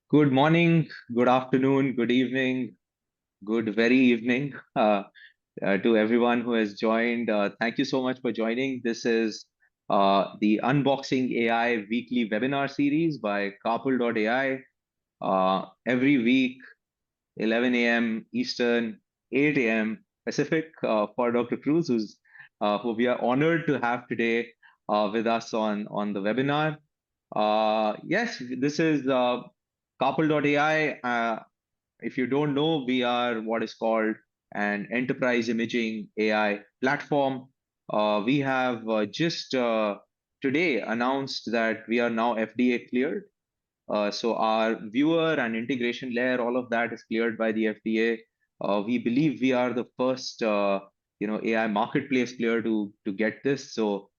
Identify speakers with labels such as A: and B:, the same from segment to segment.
A: Good morning, good afternoon, good evening, good very evening to everyone who has joined. Thank you so much for joining. This is the Unboxing AI weekly webinar series by CARPL.ai. Every week, 11 a.m. Eastern, 8 a.m. Pacific, for Dr. Crues, who we are honored to have today with us on the webinar. Yes, this is CARPL.ai. If you don't know, we are what is called an enterprise imaging AI platform. We have just today announced that we are now FDA cleared. So our viewer and integration layer, all of that is cleared by the FDA. We believe we are the first, AI marketplace player to get this. So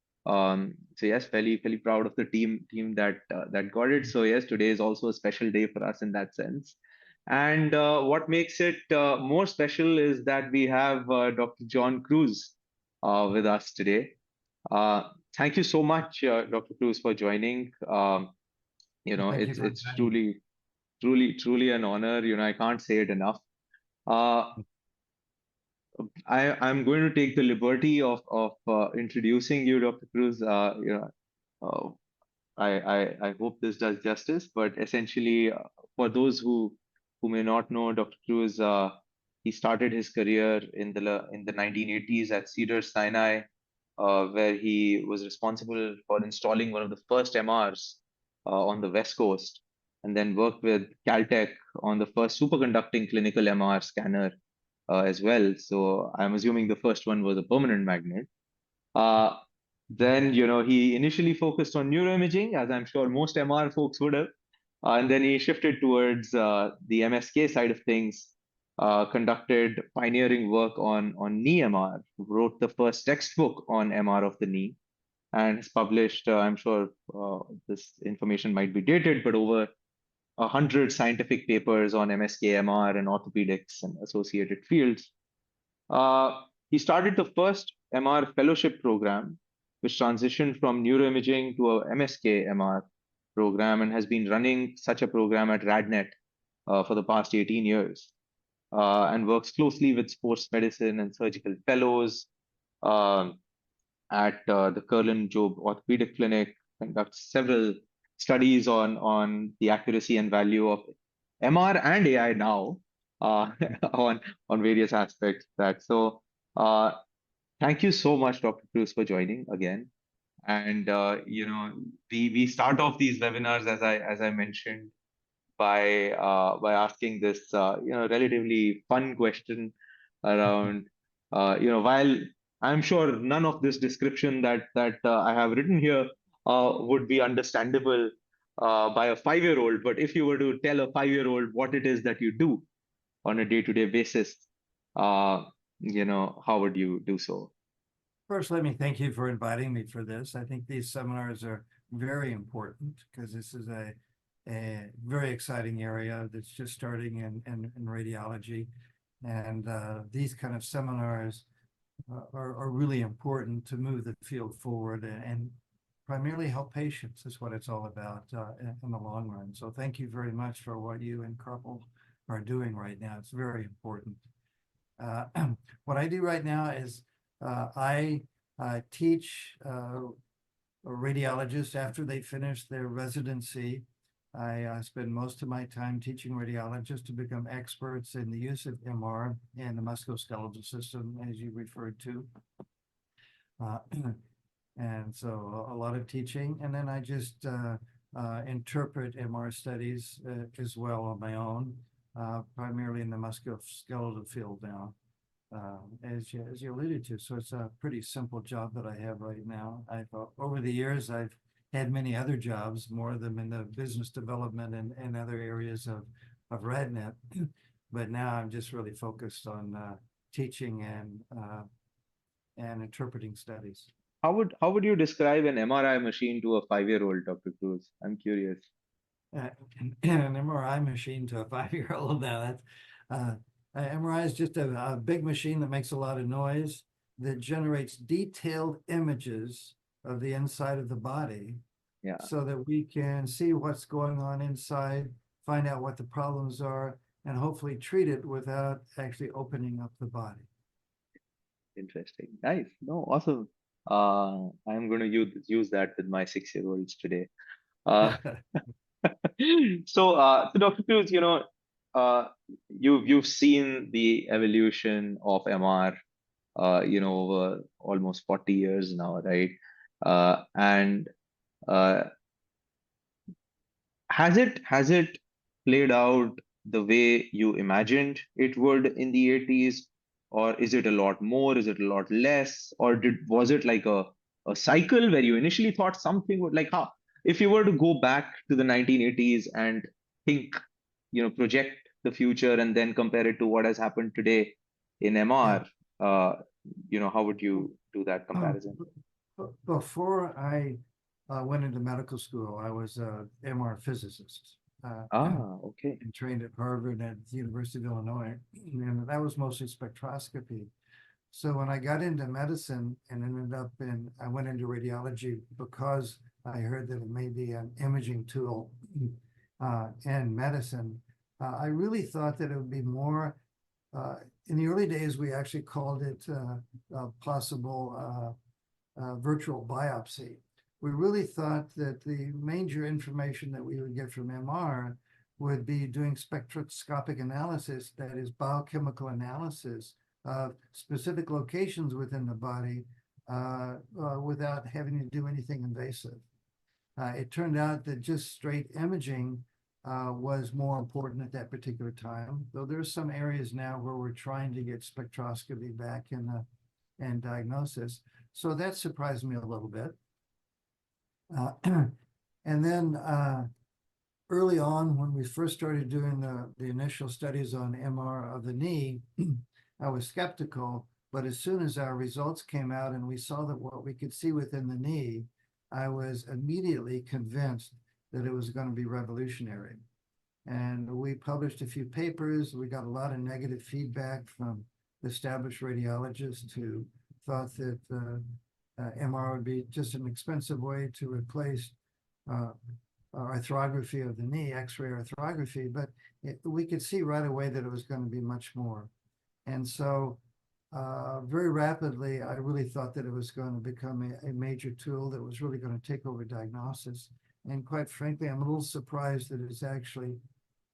A: yes, fairly proud of the team that got it. So yes, today is also a special day for us in that sense. And what makes it more special is that we have Dr. John Crues with us today. Thank you so much, Dr. Crues, for joining.
B: Thank you
A: It's
B: for
A: it's
B: inviting me.
A: truly an honor. I can't say it enough. Uh, I'm going to take the liberty of introducing you, Dr. Cruz. Uh, I hope this does justice, but essentially, for those who may not know, Dr. Cruz, he started his career in the 1980s at Cedar Sinai, where he was responsible for installing one of the first MRs on the West Coast, and then worked with Caltech on the first superconducting clinical MR scanner as well. So I'm assuming the first one was a permanent magnet. Uh, then, he initially focused on neuroimaging, as I'm sure most MR folks would have. And then he shifted towards the MSK side of things, conducted pioneering work on knee MR, wrote the first textbook on MR of the knee, and has published, I'm sure this information might be dated, but over 100 scientific papers on MSK, MR, and orthopedics and associated fields. He started the first MR fellowship program, which transitioned from neuroimaging to a MSK MR program and has been running such a program at RadNet for the past 18 years, and works closely with sports medicine and surgical fellows um, at the Kerlan Job Orthopedic Clinic, conducts several studies on the accuracy and value of MR and AI now on various aspects of that. So uh, thank you so much, Dr. Cruz, for joining again. And we start off these webinars, as I mentioned, by asking this relatively fun question around while I'm sure none of this description that I have written here would be understandable by a 5-year-old, but if you were to tell a 5-year-old what it is that you do on a day-to-day basis, uh, how would you do so?
B: First, let me thank you for inviting me for this. I think these seminars are very important because this is a very exciting area that's just starting in radiology. And these kind of seminars are really important to move the field forward and primarily help patients is what it's all about in the long run. So thank you very much for what you and CARPL are doing right now. It's very important. What I do right now is I teach radiologists after they finish their residency. I spend most of my time teaching radiologists to become experts in the use of MR and the musculoskeletal system, as you referred to. And so a lot of teaching, and then I just interpret MR studies as well on my own, primarily in the musculoskeletal field now, as you alluded to. So it's a pretty simple job that I have right now. Over the years, I've had many other jobs, more of them in the business development and other areas of RadNet. But now I'm just really focused on teaching and interpreting studies.
A: How would you describe an MRI machine to a 5-year-old, Dr. Cruz? I'm curious.
B: An MRI machine to a 5-year-old now. That's MRI is just a big machine that makes a lot of noise, that generates detailed images of the inside of the body,
A: Yeah.
B: so that we can see what's going on inside find out what the problems are, and hopefully treat it without actually opening up the body.
A: Interesting. Nice. No, awesome. I'm going to use that with my 6-year-olds today. Uh, so Dr. Cruz, uh, you've seen the evolution of MR, over almost 40 years now, right? And uh, has it played out the way you imagined it would in the 80s, or is it a lot more? Is it a lot less? Or was it like a cycle where you initially thought something would, like, how, if you were to go back to the 1980s and think, project the future and then compare it to what has happened today in
B: Yeah.
A: MR, how would you do that comparison?
B: Before I went into medical school, I was a MR physicist.
A: Okay.
B: And trained at Harvard and at the University of Illinois, and that was mostly spectroscopy. So when I got into medicine and I went into radiology because I heard that it may be an imaging tool in medicine. I really thought that it would be more, in the early days, we actually called it possible virtual biopsy. We really thought that the major information that we would get from MR would be doing spectroscopic analysis, that is biochemical analysis of specific locations within the body without having to do anything invasive. It turned out that just straight imaging was more important at that particular time, though there's some areas now where we're trying to get spectroscopy back in diagnosis. So that surprised me a little bit. And then early on, when we first started doing the initial studies on MR of the knee, I was skeptical, but as soon as our results came out and we saw that what we could see within the knee, I was immediately convinced that it was going to be revolutionary. And we published a few papers. We got a lot of negative feedback from established radiologists who thought that MR would be just an expensive way to replace arthrography of the knee, X-ray arthrography, but we could see right away that it was going to be much more. And so very rapidly, I really thought that it was going to become a major tool that was really going to take over diagnosis. And quite frankly, I'm a little surprised that it's actually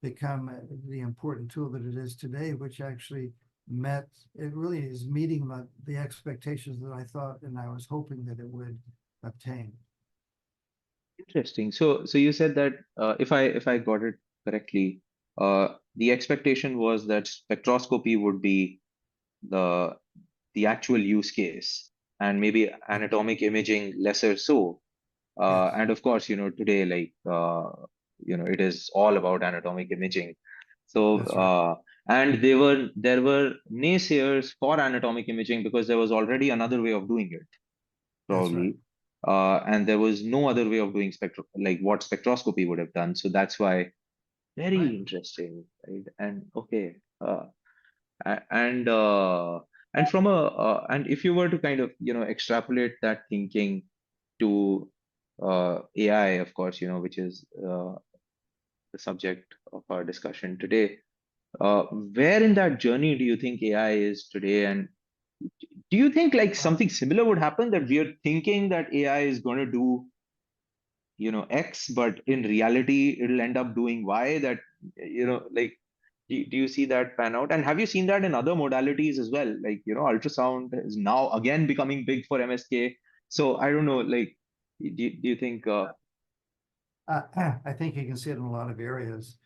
B: become the important tool that it is today, which actually it really is meeting the expectations that I thought and I was hoping that it would obtain.
A: Interesting. So you said that, if I got it correctly, the expectation was that spectroscopy would be the actual use case, and maybe anatomic imaging lesser so.
B: Yes,
A: And of course, today, like, it is all about anatomic imaging. So,
B: that's right.
A: and there were naysayers for anatomic imaging because there was already another way of doing it,
B: That's right.
A: probably. And there was no other way of doing like what spectroscopy would have done. So that's why, very
B: Right.
A: interesting, right? And okay, and and if you were to kind of extrapolate that thinking to AI, of course, which is the subject of our discussion today. Where in that journey do you think AI is today? And do you think like
B: Uh,
A: something similar would happen, that we are thinking that AI is going to do, X, but in reality, it'll end up doing Y? That, like, do you see that pan out? And have you seen that in other modalities as well? Like, ultrasound is now again becoming big for MSK. So I don't know, like, do you think,
B: I think you can see it in a lot of areas.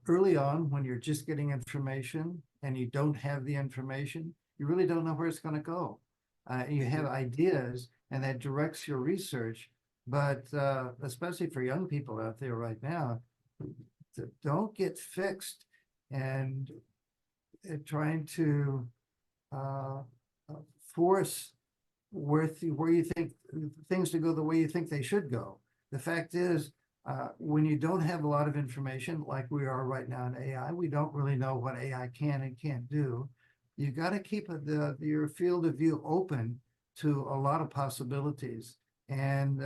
B: Early on, when you're just getting information and you don't have the information, you really don't know where it's going to go. You have ideas, and that directs your research. But especially for young people out there right now, don't get fixed and trying to uh, force where you think things to go the way you think they should go. The fact is, when you don't have a lot of information like we are right now in AI, we don't really know what AI can and can't do. You got to keep your field of view open to a lot of possibilities. And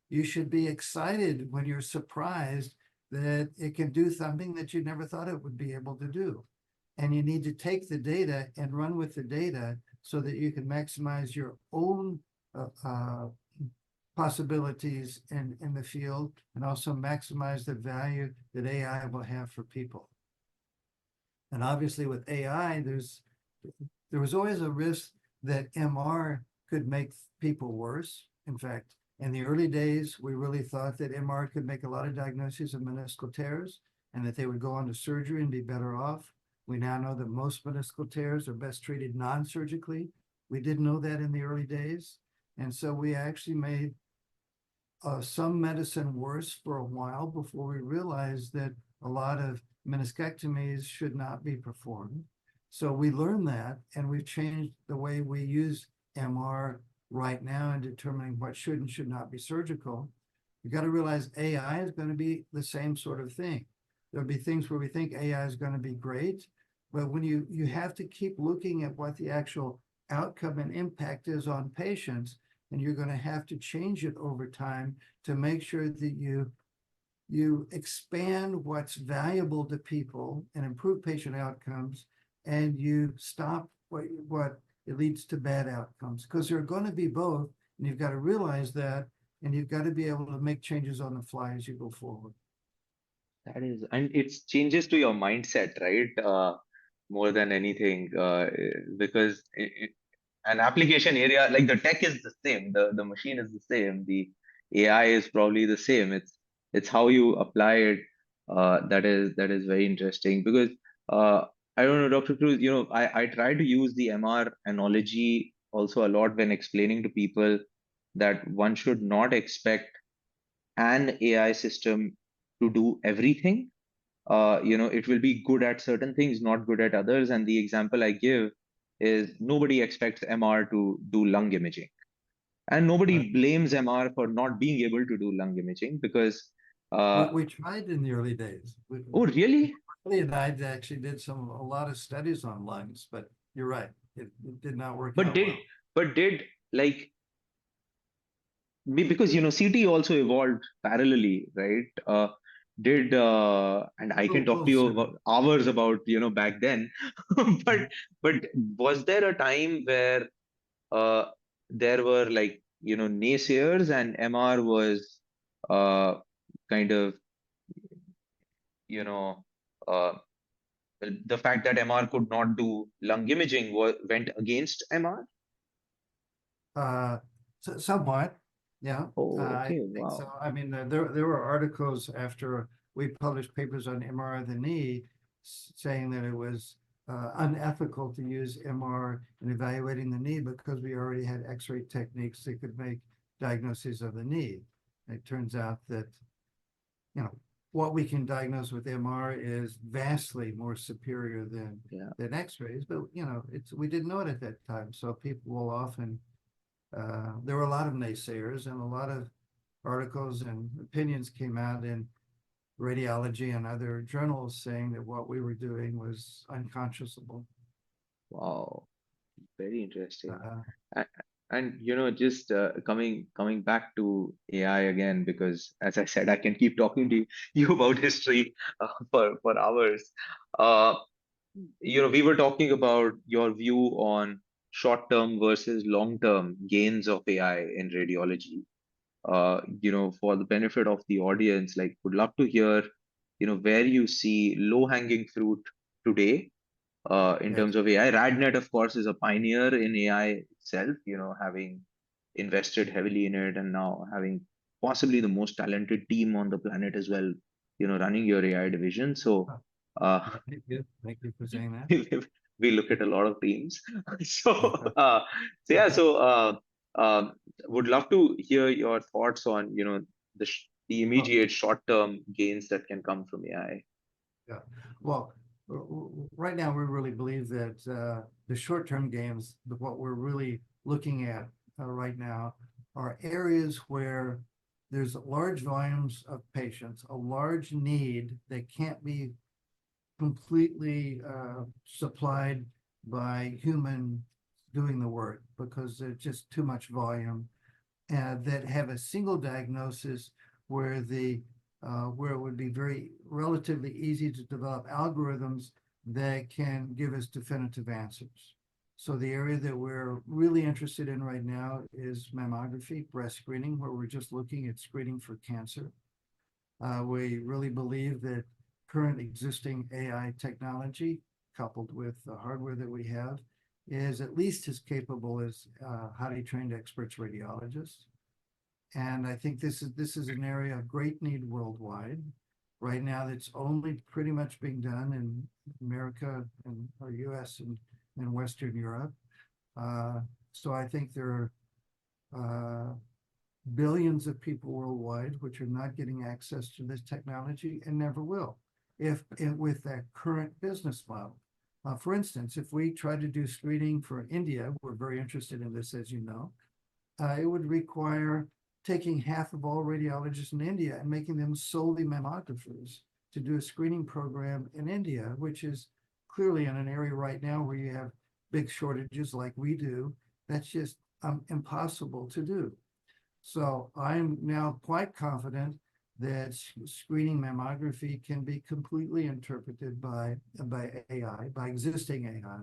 B: you should be excited when you're surprised that it can do something that you never thought it would be able to do. And you need to take the data and run with the data so that you can maximize your own possibilities in the field, and also maximize the value that AI will have for people. And obviously with AI, there was always a risk that MR could make people worse. In fact, in the early days, we really thought that MR could make a lot of diagnoses of meniscal tears and that they would go on to surgery and be better off. We now know that most meniscal tears are best treated non-surgically. We didn't know that in the early days. And so we actually made some medicine worse for a while before we realized that a lot of meniscectomies should not be performed. So we learned that, and we've changed the way we use MR right now in determining what should and should not be surgical. You got to realize AI is going to be the same sort of thing. There'll be things where we think AI is going to be great, but when you have to keep looking at what the actual outcome and impact is on patients, and you're going to have to change it over time to make sure that you expand what's valuable to people and improve patient outcomes, and you stop what it leads to bad outcomes, because there are going to be both, and you've got to realize that, and you've got to be able to make changes on the fly as you go forward.
A: That is, and it's changes to your mindset, right? More than anything, because an application area, like the tech is the same, the machine is the same, the AI is probably the same. It's how you apply it, that is very interesting. Because I don't know, Dr. Cruz, I try to use the MR analogy also a lot when explaining to people that one should not expect an AI system to do everything. It will be good at certain things, not good at others. And the example I give is nobody expects MR to do lung imaging. And
B: Right.
A: nobody blames MR for not being able to do lung imaging because,
B: We tried in the early days.
A: oh, really?
B: Lee and I actually did a lot of studies on lungs, but you're right, it did not work
A: But
B: out
A: did,
B: well.
A: but did like, because CT also evolved parallelly, right? And I can talk to you
B: Soon.
A: about hours about back then, but was there a time where uh, there were like naysayers, and MR was uh, kind of you know uh, the fact that MR could not do lung imaging went against MR?
B: Somewhat, yeah.
A: Oh,
B: I
A: okay,
B: think so.
A: wow.
B: I mean, there were articles after we published papers on MRI of the knee saying that it was unethical to use MR in evaluating the knee because we already had X-ray techniques that could make diagnoses of the knee. It turns out that, what we can diagnose with MR is vastly more superior
A: Yeah.
B: than X-rays, but we didn't know it at that time. So people will often there were a lot of naysayers, and a lot of articles and opinions came out in Radiology and other journals saying that what we were doing was unconscionable.
A: Wow. Very interesting.
B: Uh,
A: A- And just coming back to AI again, because as I said, I can keep talking to you about history for hours. Uh, we were talking about your view on short-term versus long-term gains of AI in radiology. For the benefit of the audience, like, would love to hear, where you see low-hanging fruit today in
B: yes.
A: terms of AI. RadNet, of course, is a pioneer in AI itself, having invested heavily in it and now having possibly the most talented team on the planet as well, running your AI division. So uh,
B: Thank you. Thank you for saying that.
A: we look at a lot of teams. So, so yeah, so uh, would love to hear your thoughts on, the
B: Well,
A: immediate short-term gains that can come from AI.
B: yeah. Well, right now we really believe that the short-term gains, what we're really looking at right now, are areas where there's large volumes of patients, a large need that can't be completely supplied by human doing the work because there's just too much volume, that have a single diagnosis where the where it would be very relatively easy to develop algorithms that can give us definitive answers. So the area that we're really interested in right now is mammography, breast screening, where we're just looking at screening for cancer. We really believe that current existing AI technology, coupled with the hardware that we have, is at least as capable as highly trained experts radiologists. And I think this is an area of great need worldwide. Right now, it's only pretty much being done in America and or US and Western Europe. So I think there are billions of people worldwide which are not getting access to this technology and never will, if with that current business model. For instance, if we try to do screening for India, we're very interested in this, as you know, it would require taking half of all radiologists in India and making them solely mammographers to do a screening program in India, which is clearly in an area right now where you have big shortages like we do. That's just impossible to do. So I'm now quite confident that screening mammography can be completely interpreted by AI, by existing AI,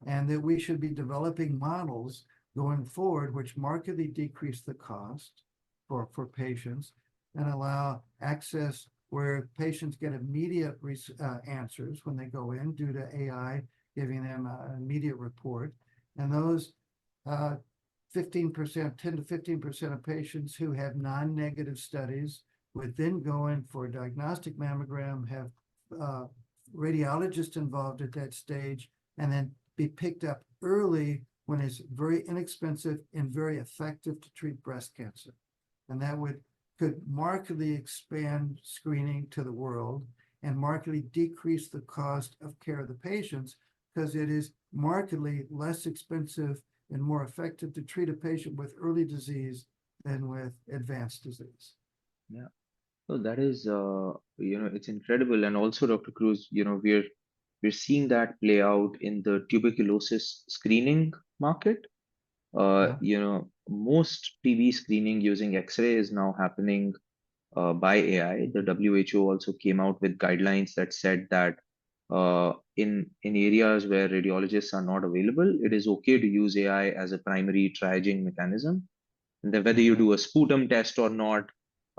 B: and that we should be developing models going forward which markedly decrease the cost for patients and allow access where patients get immediate answers when they go in due to AI giving them an immediate report. And those 15%, 10 to 15% of patients who have non-negative studies would then go in for a diagnostic mammogram, have radiologists involved at that stage, and then be picked up early when it's very inexpensive and very effective to treat breast cancer. And that could markedly expand screening to the world and markedly decrease the cost of care of the patients, because it is markedly less expensive and more effective to treat a patient with early disease than with advanced disease.
A: Yeah. So that is, it's incredible. And also, Dr. Crues, we're seeing that play out in the tuberculosis screening market. Most TB screening using X-ray is now happening by AI. The WHO also came out with guidelines that said that in areas where radiologists are not available, it is okay to use AI as a primary triaging mechanism. And then whether you do a sputum test or not,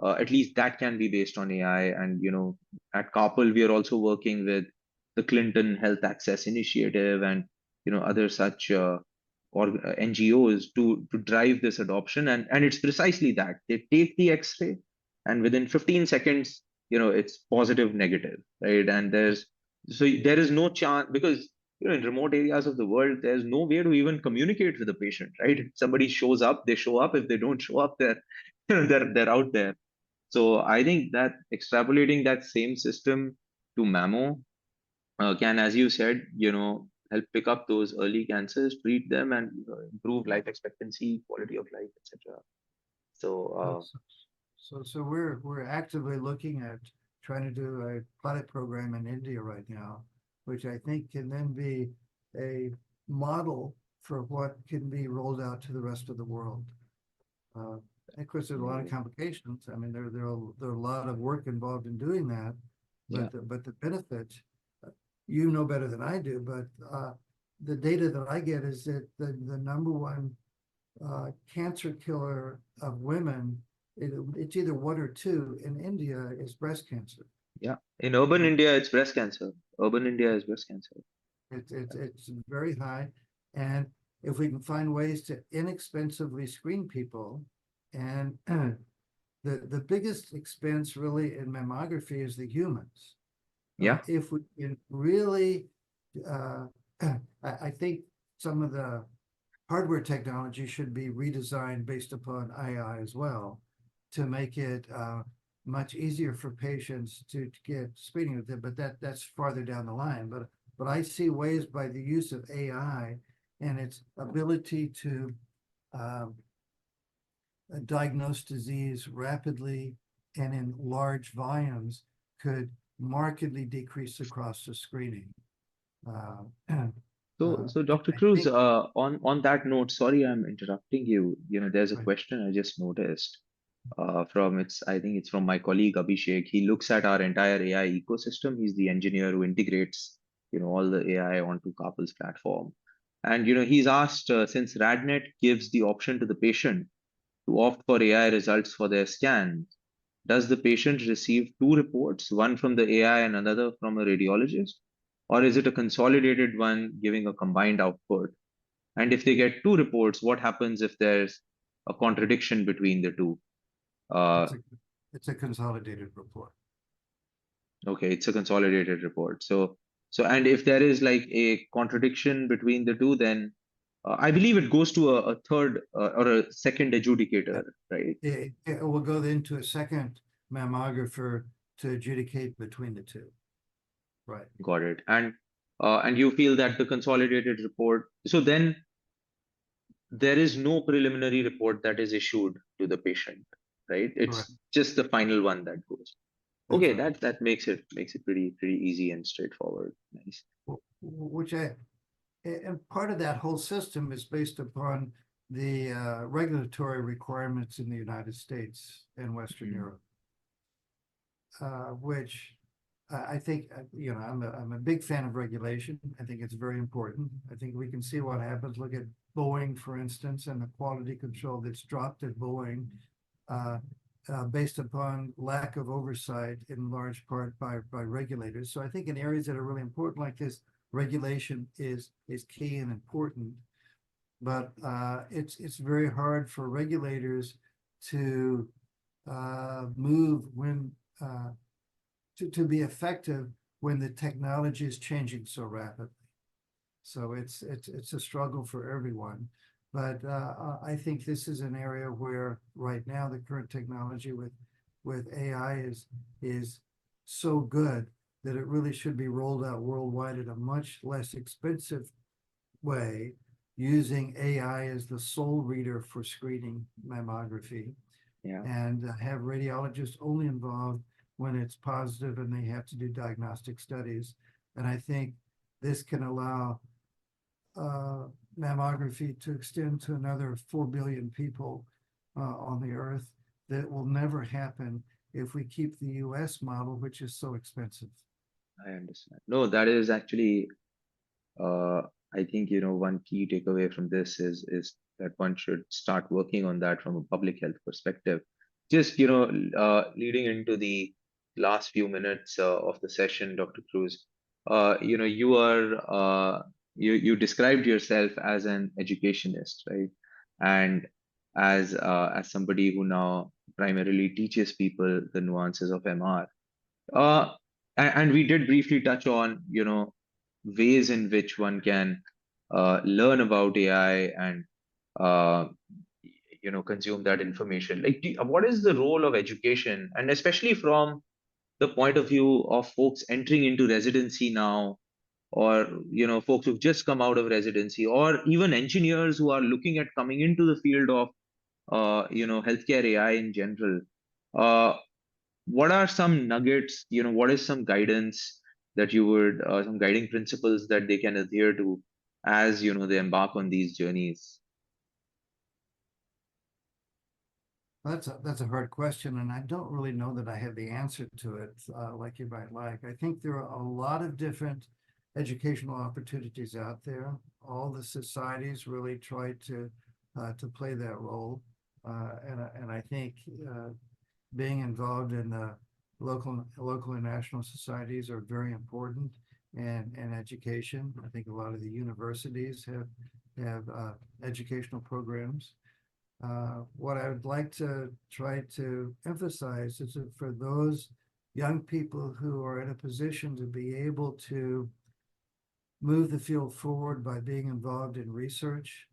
A: at least that can be based on AI. And at CARPL, we are also working with the Clinton Health Access Initiative and other such or NGOs to drive this adoption. And it's precisely that they take the X-ray, and within 15 seconds, it's positive, negative, right? And there is no chance, because in remote areas of the world, there's no way to even communicate with the patient, right? If somebody shows up, they show up. If they don't show up, they're they're out there. So I think that extrapolating that same system to mammo can, as you said, help pick up those early cancers, treat them, and improve life expectancy, quality of life, etc. So
B: So we're actively looking at trying to do a pilot program in India right now, which I think can then be a model for what can be rolled out to the rest of the world. Of course, there's a lot of complications. I mean, there are a lot of work involved in doing that, but the benefit, you know better than I do, but the data that I get is that the number one cancer killer of women, it's either one or two in India, is breast cancer.
A: Yeah, in urban India, it's breast cancer. Urban India is breast cancer.
B: It's very high, and if we can find ways to inexpensively screen people, and the biggest expense really in mammography is the humans.
A: Yeah.
B: If we can really, I think some of the hardware technology should be redesigned based upon AI as well, to make it much easier for patients to get screening with it. But that's farther down the line. But I see ways by the use of AI and its ability to diagnose disease rapidly and in large volumes could markedly decrease the cost of screening.
A: So Dr. Crues, on that note, sorry I'm interrupting you. There's a
B: Right.
A: question I just noticed. I think it's from my colleague Abhishek. He looks at our entire AI ecosystem. He's the engineer who integrates, all the AI onto CARPL's platform. And, he's asked, since RadNet gives the option to the patient to opt for AI results for their scan, does the patient receive two reports, one from the AI and another from a radiologist? Or is it a consolidated one giving a combined output? And if they get two reports, what happens if there's a contradiction between the two? Uh,
B: It's a, it's a consolidated report.
A: okay, it's a consolidated report. And if there is like a contradiction between the two, then I believe it goes to a third or a second adjudicator, right?
B: It will go into a second mammographer to adjudicate between the two. Right.
A: Got it. And you feel that the consolidated report, so then there is no preliminary report that is issued to the patient, right?
B: Correct.
A: It's just the final one that goes.
B: That's
A: Okay,
B: right.
A: that makes it pretty easy and straightforward. Nice.
B: Which and part of that whole system is based upon the regulatory requirements in the United States and Western
A: Mhm.
B: Europe, which I think, I'm a big fan of regulation. I think it's very important. I think we can see what happens. Look at Boeing, for instance, and the quality control that's dropped at Boeing uh, based upon lack of oversight in large part by regulators. So I think in areas that are really important like this, regulation is key and important. But it's very hard for regulators to move when to be effective when the technology is changing so rapidly. So it's a struggle for everyone. But I think this is an area where right now the current technology with AI is so good that it really should be rolled out worldwide in a much less expensive way, using AI as the sole reader for screening mammography,
A: Yeah.
B: and have radiologists only involved when it's positive and they have to do diagnostic studies. And I think this can allow uh, mammography to extend to another 4 billion people on the earth. That will never happen if we keep the US model, which is so expensive.
A: I understand. No, that is actually, uh, I think, one key takeaway from this is that one should start working on that from a public health perspective. Just, leading into the last few minutes of the session, Dr. Cruz, you are, you described yourself as an educationist, right? And as somebody who now primarily teaches people the nuances of MR. Uh, and we did briefly touch on, ways in which one can learn about AI and uh, consume that information. Like, what is the role of education, and especially from the point of view of folks entering into residency now, or folks who've just come out of residency, or even engineers who are looking at coming into the field of healthcare AI in general. Uh, what are some nuggets, what is some guidance that you would, some guiding principles that they can adhere to as, they embark on these journeys?
B: That's a hard question, and I don't really know that I have the answer to it like you might like. I think there are a lot of different educational opportunities out there. All the societies really try to play that role, and I think being involved in the local and national societies are very important, and education. I think a lot of the universities have educational programs. What I would like to try to emphasize is that for those young people who are in a position to be able to move the field forward by being involved in research,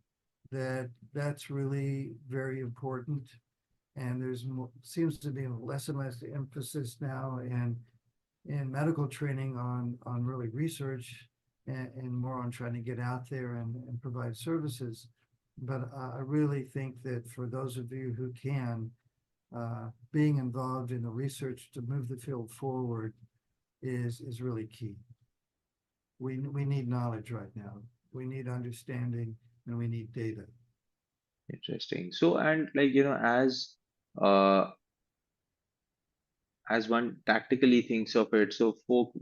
B: that's really very important. And seems to be less and less emphasis now in medical training on really research, and more on trying to get out there and provide services. But I really think that for those of you who can, being involved in the research to move the field forward is really key. We need knowledge right now. We need understanding, and we need data.
A: Interesting. So, and like, as uh, as one tactically thinks of it. So folk,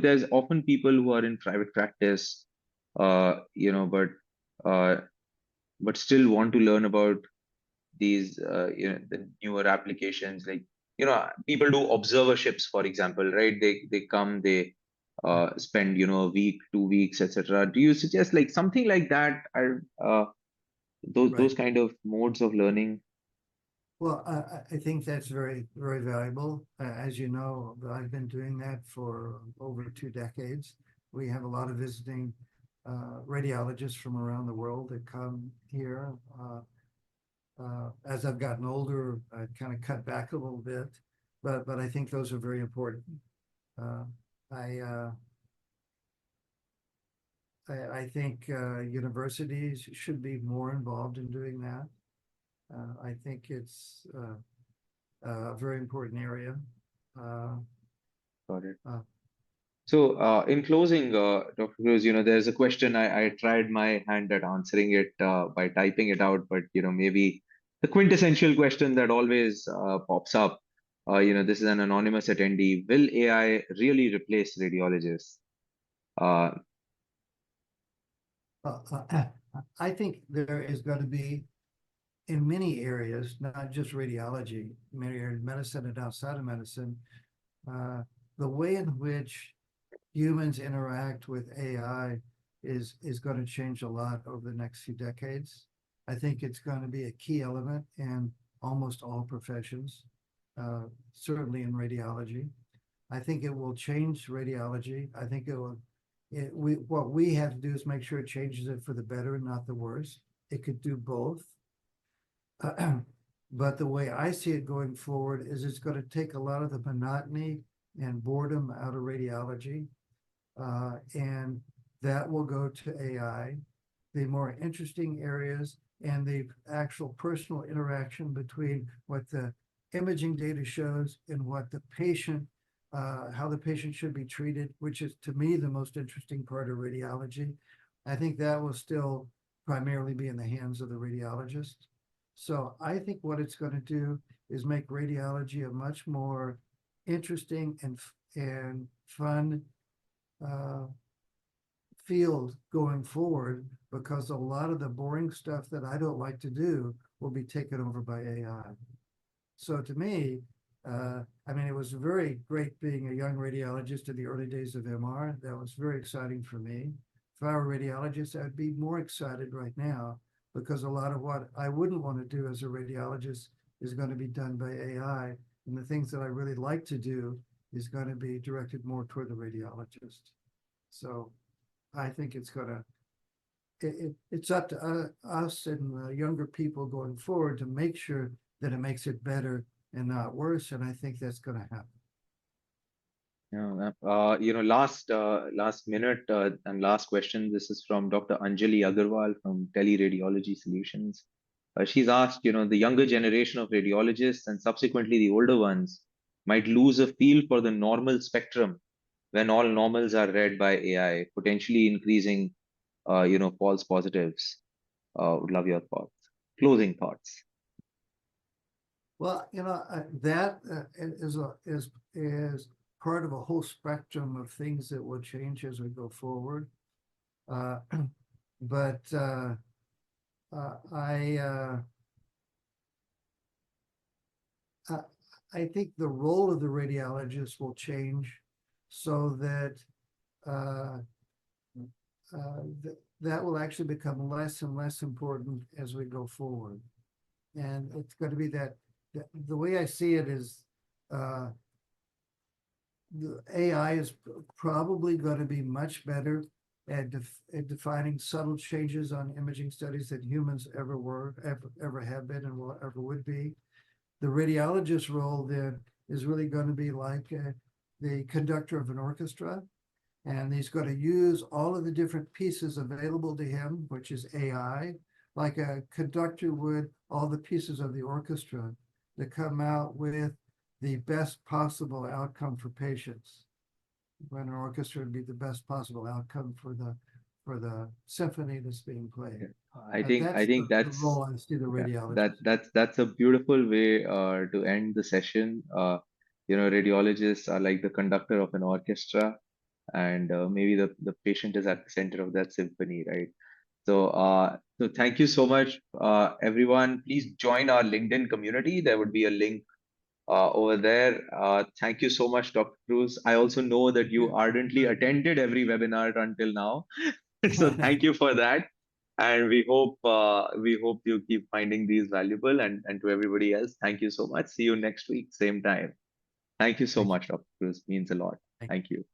A: there's often people who are in private practice, uh, but still want to learn about these, the newer applications. Like, people do observerships, for example, right? They come, they spend, a week, 2 weeks, etc. Do you suggest like something like that? Are those
B: Right.
A: kind of modes of learning?
B: Well, I think that's very, very valuable. As you know, I've been doing that for over 2 decades. We have a lot of visiting radiologists from around the world that come here. As I've gotten older, I kind of cut back a little bit, but I think those are very important. Uh, I, uh, I think universities should be more involved in doing that. I think it's a very important area. Uh,
A: Got it.
B: uh,
A: So, in closing, Dr. Cruz, there's a question I tried my hand at answering it by typing it out, but maybe the quintessential question that always pops up. This is an anonymous attendee. Will AI really replace radiologists? Uh,
B: uh, uh, I think there is going to be, in many areas, not just radiology, many areas, medicine and outside of medicine, uh, the way in which humans interact with AI is going to change a lot over the next few decades. I think it's going to be a key element in almost all professions, certainly in radiology. I think it will change radiology. I think what we have to do is make sure it changes it for the better, not the worse. It could do both. But the way I see it going forward is it's going to take a lot of the monotony and boredom out of radiology, and that will go to AI. The more interesting areas and the actual personal interaction between what the imaging data shows and what the patient, how the patient should be treated, which is to me the most interesting part of radiology. I think that will still primarily be in the hands of the radiologist. So I think what it's going to do is make radiology a much more interesting and fun uh, field going forward, because a lot of the boring stuff that I don't like to do will be taken over by AI. So to me, I mean, it was very great being a young radiologist in the early days of MR. That was very exciting for me. If I were a radiologist, I'd be more excited right now, because a lot of what I wouldn't want to do as a radiologist is going to be done by AI. And the things that I really like to do is going to be directed more toward the radiologist. So I think it's up to us and younger people going forward to make sure that it makes it better and not worse. And I think that's going to happen.
A: last minute and last question. This is from Dr. Anjali Agarwal from Teleradiology Solutions. She's asked, the younger generation of radiologists and subsequently the older ones might lose a feel for the normal spectrum when all normals are read by AI, potentially increasing, false positives. Would love your thoughts. Closing thoughts.
B: Well, that is part of a whole spectrum of things that will change as we go forward. Uh, but I I think the role of the radiologist will change, so that uh, that will actually become less and less important as we go forward. And it's going to be that the way I see it is the AI is probably going to be much better at defining subtle changes on imaging studies than humans ever have been, and will ever would be. The radiologist's role then is really going to be like the conductor of an orchestra, and he's going to use all of the different pieces available to him, which is AI, like a conductor would all the pieces of the orchestra, to come out with the best possible outcome for patients. When an orchestra would be the best possible outcome for for the symphony that's being played.
A: I
B: That's
A: think
B: the role I see the
A: yeah,
B: radiologist.
A: that's a beautiful way to end the session. Radiologists are like the conductor of an orchestra, and maybe the patient is at the center of that symphony, right? So thank you so much, everyone. Please join our LinkedIn community. There would be a link over there. Thank you so much, Dr. Cruz. I also know that you ardently attended every webinar until now, so thank you for that. And we hope you keep finding these valuable. And to everybody else, thank you so much. See you next week, same time. Thank you so
B: Thank you.
A: much, Dr. Cruz. Means a lot.
B: Thank you.
A: Thank you.